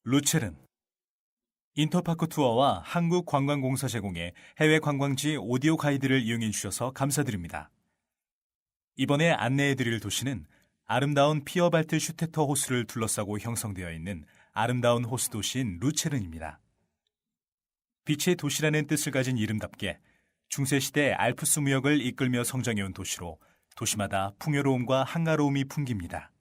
루체른 인터파크 투어와 한국관광공사 제공의 해외 관광지 오디오 가이드를 이용해 주셔서 감사드립니다. 이번에 안내해 드릴 도시는 아름다운 피어발트 슈테터 호수를 둘러싸고 형성되어 있는 아름다운 호수 도시인 루체른입니다. 빛의 도시라는 뜻을 가진 이름답게 중세시대 알프스 무역을 이끌며 성장해온 도시로 도시마다 풍요로움과 한가로움이 풍깁니다.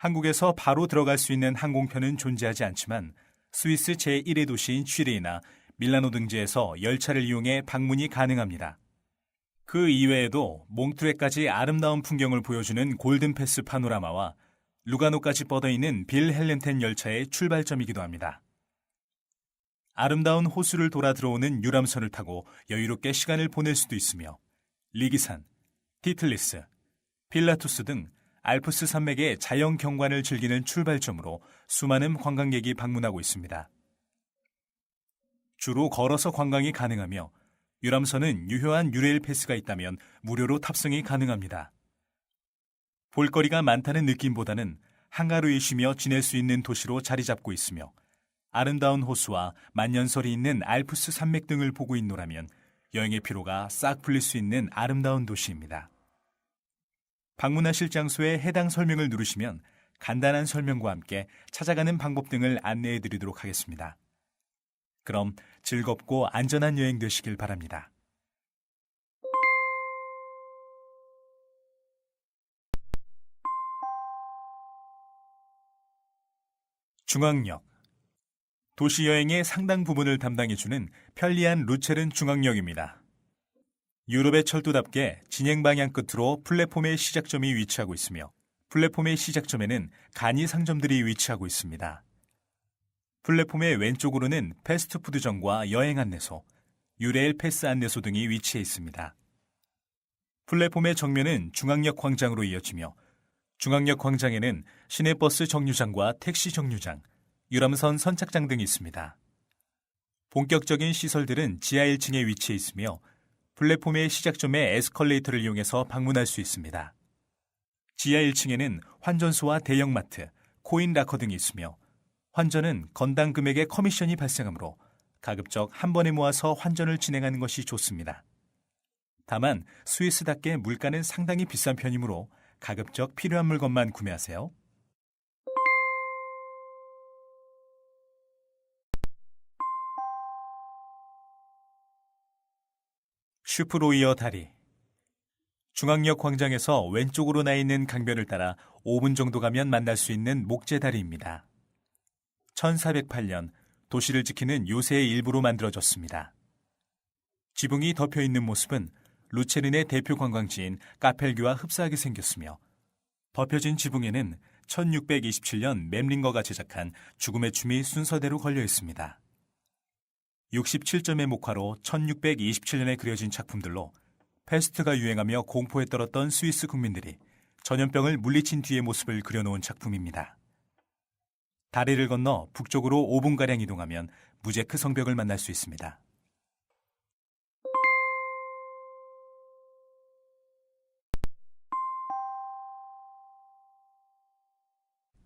한국에서 바로 들어갈 수 있는 항공편은 존재하지 않지만 스위스 제1의 도시인 취리히나 밀라노 등지에서 열차를 이용해 방문이 가능합니다. 그 이외에도 몽트레까지 아름다운 풍경을 보여주는 골든패스 파노라마와 루가노까지 뻗어있는 빌 헬렌텐 열차의 출발점이기도 합니다. 아름다운 호수를 돌아 들어오는 유람선을 타고 여유롭게 시간을 보낼 수도 있으며 리기산, 티틀리스, 필라투스 등 알프스 산맥의 자연 경관을 즐기는 출발점으로 수많은 관광객이 방문하고 있습니다. 주로 걸어서 관광이 가능하며 유람선은 유효한 유레일 패스가 있다면 무료로 탑승이 가능합니다. 볼거리가 많다는 느낌보다는 한가로이 쉬며 지낼 수 있는 도시로 자리 잡고 있으며 아름다운 호수와 만년설이 있는 알프스 산맥 등을 보고 있노라면 여행의 피로가 싹 풀릴 수 있는 아름다운 도시입니다. 방문하실 장소에 해당 설명을 누르시면 간단한 설명과 함께 찾아가는 방법 등을 안내해 드리도록 하겠습니다. 그럼 즐겁고 안전한 여행 되시길 바랍니다. 중앙역 도시 여행의 상당 부분을 담당해주는 편리한 루체른 중앙역입니다. 유럽의 철도답게 진행 방향 끝으로 플랫폼의 시작점이 위치하고 있으며 플랫폼의 시작점에는 간이 상점들이 위치하고 있습니다. 플랫폼의 왼쪽으로는 패스트푸드점과 여행 안내소, 유레일 패스 안내소 등이 위치해 있습니다. 플랫폼의 정면은 중앙역 광장으로 이어지며 중앙역 광장에는 시내버스 정류장과 택시 정류장, 유람선 선착장 등이 있습니다. 본격적인 시설들은 지하 1층에 위치해 있으며 플랫폼의 시작점에 에스컬레이터를 이용해서 방문할 수 있습니다. 지하 1층에는 환전소와 대형마트, 코인 락커 등이 있으며 환전은 건당 금액의 커미션이 발생하므로 가급적 한 번에 모아서 환전을 진행하는 것이 좋습니다. 다만 스위스답게 물가는 상당히 비싼 편이므로 가급적 필요한 물건만 구매하세요. 슈프로이어 다리 중앙역 광장에서 왼쪽으로 나 있는 강변을 따라 5분 정도 가면 만날 수 있는 목재다리입니다. 1408년 도시를 지키는 요새의 일부로 만들어졌습니다. 지붕이 덮여 있는 모습은 루체른의 대표 관광지인 카펠교와 흡사하게 생겼으며 덮여진 지붕에는 1627년 mem링거가 제작한 죽음의 춤이 순서대로 걸려 있습니다. 67점의 목화로 1627년에 그려진 작품들로 패스트가 유행하며 공포에 떨었던 스위스 국민들이 전염병을 물리친 뒤의 모습을 그려놓은 작품입니다. 다리를 건너 북쪽으로 5분가량 이동하면 무제크 성벽을 만날 수 있습니다.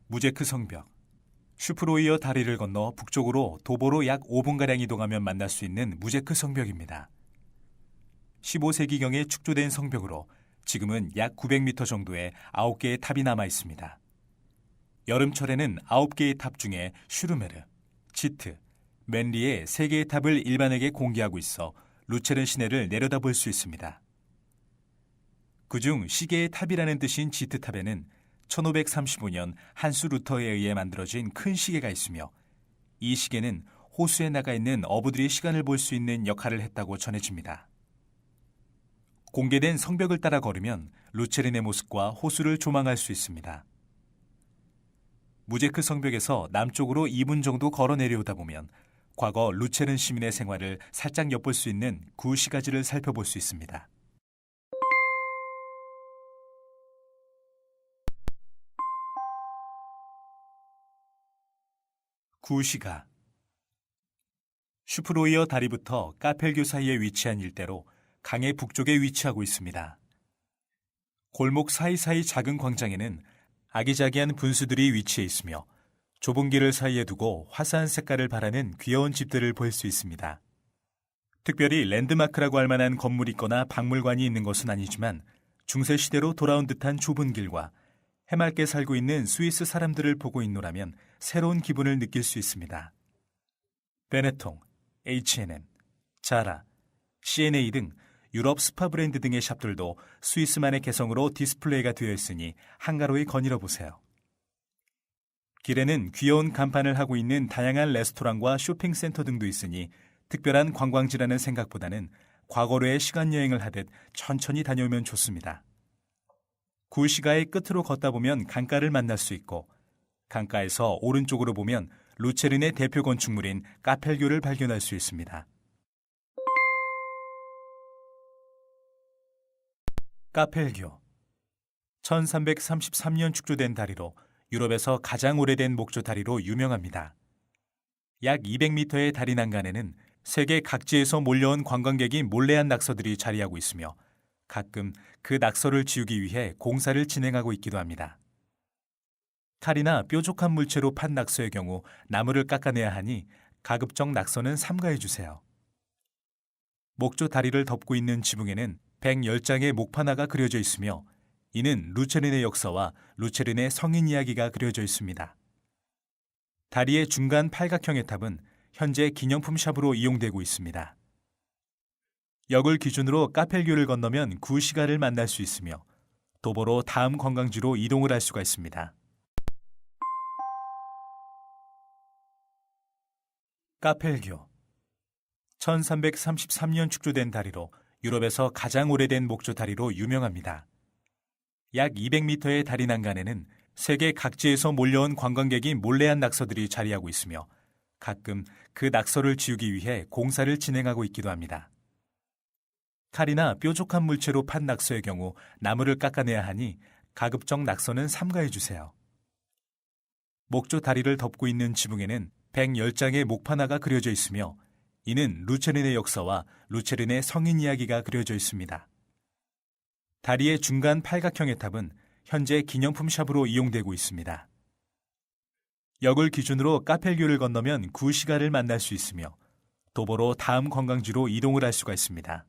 무제크 성벽 슈프로이어 다리를 건너 북쪽으로 도보로 약 5분가량 이동하면 만날 수 있는 무제크 성벽입니다. 15세기경에 축조된 성벽으로 지금은 약 900m 정도의 9개의 탑이 남아 있습니다. 여름철에는 9개의 탑 중에 슈르메르, 지트, 맨리의 3개의 탑을 일반에게 공개하고 있어 루체른 시내를 내려다볼 수 있습니다. 그중 시계의 탑이라는 뜻인 지트탑에는 1535년 한수 루터에 의해 만들어진 큰 시계가 있으며 이 시계는 호수에 나가 있는 어부들이 시간을 볼 수 있는 역할을 했다고 전해집니다. 공개된 성벽을 따라 걸으면 루체른의 모습과 호수를 조망할 수 있습니다. 무제크 성벽에서 남쪽으로 2분 정도 걸어 내려오다 보면 과거 루체른 시민의 생활을 살짝 엿볼 수 있는 구시가지를 살펴볼 수 있습니다. 구시가 슈프로이어 다리부터 카펠교 사이에 위치한 일대로 강의 북쪽에 위치하고 있습니다. 골목 사이사이 작은 광장에는 아기자기한 분수들이 위치해 있으며 좁은 길을 사이에 두고 화사한 색깔을 바라는 귀여운 집들을 볼 수 있습니다. 특별히 랜드마크라고 할 만한 건물이 있거나 박물관이 있는 것은 아니지만 중세 시대로 돌아온 듯한 좁은 길과 해맑게 살고 있는 스위스 사람들을 보고 있노라면 새로운 기분을 느낄 수 있습니다. 베네통, H&M, 자라, C&A 등 유럽 스파 브랜드 등의 샵들도 스위스만의 개성으로 디스플레이가 되어 있으니 한가로이 거닐어 보세요. 길에는 귀여운 간판을 하고 있는 다양한 레스토랑과 쇼핑센터 등도 있으니 특별한 관광지라는 생각보다는 과거로의 시간 여행을 하듯 천천히 다녀오면 좋습니다. 구시가의 끝으로 걷다 보면 강가를 만날 수 있고 강가에서 오른쪽으로 보면 루체른의 대표 건축물인 카펠교를 발견할 수 있습니다. 카펠교 1333년 축조된 다리로 유럽에서 가장 오래된 목조 다리로 유명합니다. 약 200m의 다리 난간에는 세계 각지에서 몰려온 관광객이 몰래한 낙서들이 자리하고 있으며 가끔 그 낙서를 지우기 위해 공사를 진행하고 있기도 합니다. 칼이나 뾰족한 물체로 판 낙서의 경우 나무를 깎아내야 하니 가급적 낙서는 삼가해 주세요. 목조 다리를 덮고 있는 지붕에는 110장의 목판화가 그려져 있으며 이는 루체른의 역사와 루체른의 성인 이야기가 그려져 있습니다. 다리의 중간 팔각형의 탑은 현재 기념품 샵으로 이용되고 있습니다. 역을 기준으로 카펠교를 건너면 구시가를 만날 수 있으며 도보로 다음 관광지로 이동을 할 수가 있습니다. 카펠교 1333년 축조된 다리로 유럽에서 가장 오래된 목조 다리로 유명합니다. 약 200m의 다리 난간에는 세계 각지에서 몰려온 관광객이 몰래한 낙서들이 자리하고 있으며 가끔 그 낙서를 지우기 위해 공사를 진행하고 있기도 합니다. 칼이나 뾰족한 물체로 판 낙서의 경우 나무를 깎아내야 하니 가급적 낙서는 삼가해 주세요. 목조 다리를 덮고 있는 지붕에는 110장의 목판화가 그려져 있으며 이는 루체른의 역사와 루체른의 성인 이야기가 그려져 있습니다. 다리의 중간 팔각형의 탑은 현재 기념품 샵으로 이용되고 있습니다. 역을 기준으로 카펠교를 건너면 구시가를 만날 수 있으며 도보로 다음 관광지로 이동을 할 수가 있습니다.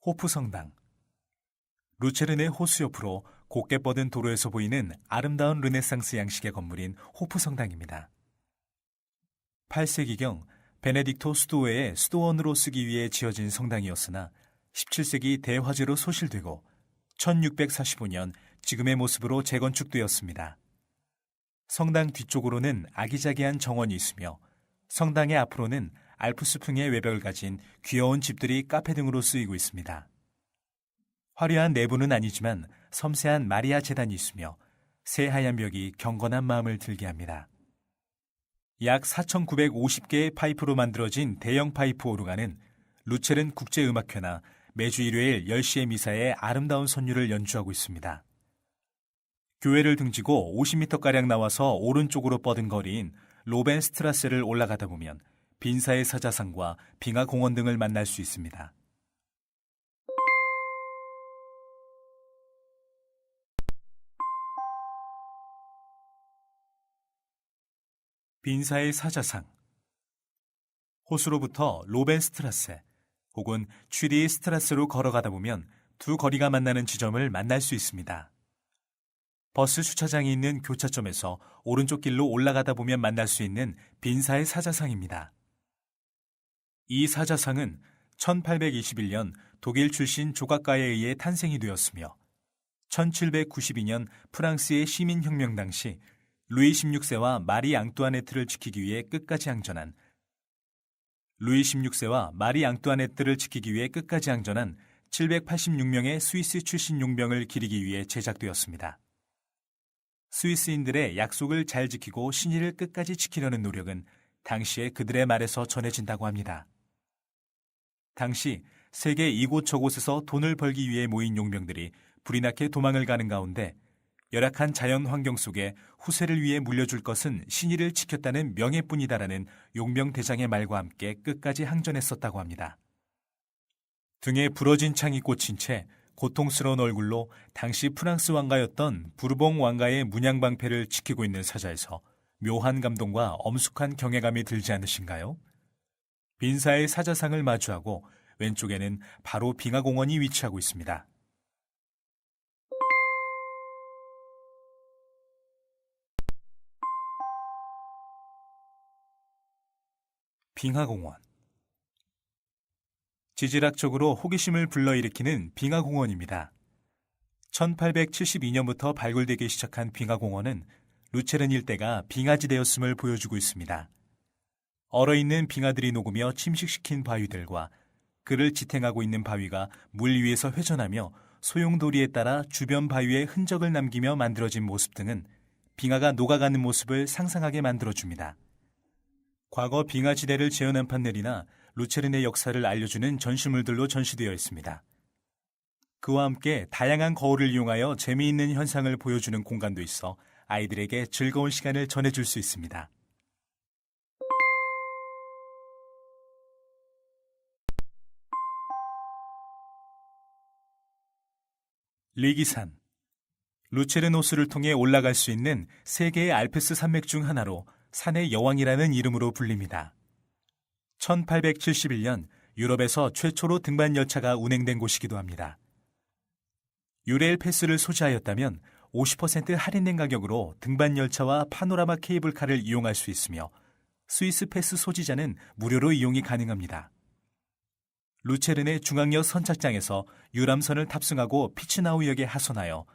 호프성당 루체른의 호수 옆으로 곧게 뻗은 도로에서 보이는 아름다운 르네상스 양식의 건물인 호프성당입니다. 8세기경 베네딕토 수도회의 수도원으로 쓰기 위해 지어진 성당이었으나 17세기 대화재로 소실되고 1645년 지금의 모습으로 재건축되었습니다. 성당 뒤쪽으로는 아기자기한 정원이 있으며 성당의 앞으로는 알프스풍의 외벽을 가진 귀여운 집들이 카페 등으로 쓰이고 있습니다. 화려한 내부는 아니지만 섬세한 마리아 제단이 있으며 새하얀 벽이 경건한 마음을 들게 합니다. 약 4,950개의 파이프로 만들어진 대형 파이프 오르간은 루체른 국제음악회나 매주 일요일 10시의 미사에 아름다운 선율을 연주하고 있습니다. 교회를 등지고 50m가량 나와서 오른쪽으로 뻗은 거리인 로벤스트라세를 올라가다 보면 빈사의 사자상과 빙하공원 등을 만날 수 있습니다. 빈사의 사자상 호수로부터 로벤스트라세 혹은 취리스트라스로 걸어가다 보면 두 거리가 만나는 지점을 만날 수 있습니다. 버스 주차장이 있는 교차점에서 오른쪽 길로 올라가다 보면 만날 수 있는 빈사의 사자상입니다. 이 사자상은 1821년 독일 출신 조각가에 의해 탄생이 되었으며 1792년 프랑스의 시민혁명 당시 루이 16세와 마리 앙뚜아네트를 지키기 위해 끝까지 항전한 786명의 스위스 출신 용병을 기리기 위해 제작되었습니다. 스위스인들의 약속을 잘 지키고 신의를 끝까지 지키려는 노력은 당시에 그들의 말에서 전해진다고 합니다. 당시 세계 이곳저곳에서 돈을 벌기 위해 모인 용병들이 불이 나게 도망을 가는 가운데 열악한 자연 환경 속에 후세를 위해 물려줄 것은 신의를 지켰다는 명예뿐이다라는 용병 대장의 말과 함께 끝까지 항전했었다고 합니다. 등에 부러진 창이 꽂힌 채 고통스러운 얼굴로 당시 프랑스 왕가였던 부르봉 왕가의 문양방패를 지키고 있는 사자에서 묘한 감동과 엄숙한 경외감이 들지 않으신가요? 빈사의 사자상을 마주하고 왼쪽에는 바로 빙하공원이 위치하고 있습니다. 빙하공원. 지질학적으로 호기심을 불러일으키는 빙하공원입니다. 1872년부터 발굴되기 시작한 빙하공원은 루체른 일대가 빙하지대였음을 보여주고 있습니다. 얼어있는 빙하들이 녹으며 침식시킨 바위들과 그를 지탱하고 있는 바위가 물 위에서 회전하며 소용돌이에 따라 주변 바위에 흔적을 남기며 만들어진 모습 등은 빙하가 녹아가는 모습을 상상하게 만들어줍니다. 과거 빙하지대를 재현한 판넬이나 루체른의 역사를 알려주는 전시물들로 전시되어 있습니다. 그와 함께 다양한 거울을 이용하여 재미있는 현상을 보여주는 공간도 있어 아이들에게 즐거운 시간을 전해줄 수 있습니다. 리기산. 루체른 호수를 통해 올라갈 수 있는 세계의 알프스 산맥 중 하나로 산의 여왕이라는 이름으로 불립니다. 1871년 유럽에서 최초로 등반 열차가 운행된 곳이기도 합니다. 유레일 패스를 소지하였다면 50% 할인된 가격으로 등반 열차와 파노라마 케이블카를 이용할 수 있으며 스위스 패스 소지자는 무료로 이용이 가능합니다. 루체른의 중앙역 선착장에서 유람선을 탑승하고 피츠나우역에 하선하여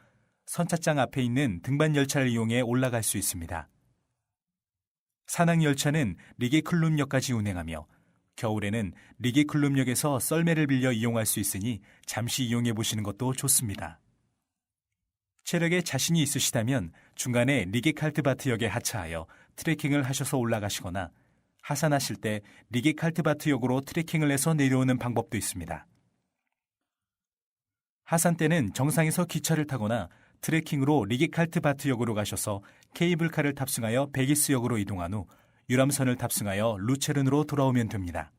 선착장 앞에 있는 등반 열차를 이용해 올라갈 수 있습니다. 산악 열차는 리게클룸역까지 운행하며 겨울에는 리게클룸역에서 썰매를 빌려 이용할 수 있으니 잠시 이용해 보시는 것도 좋습니다. 체력에 자신이 있으시다면 중간에 리게칼트바트역에 하차하여 트레킹을 하셔서 올라가시거나 하산하실 때 리게칼트바트역으로 트레킹을 해서 내려오는 방법도 있습니다. 하산 때는 정상에서 기차를 타거나 트레킹으로 리게칼트바트역으로 가셔서 케이블카를 탑승하여 베기스역으로 이동한 후 유람선을 탑승하여 루체른으로 돌아오면 됩니다.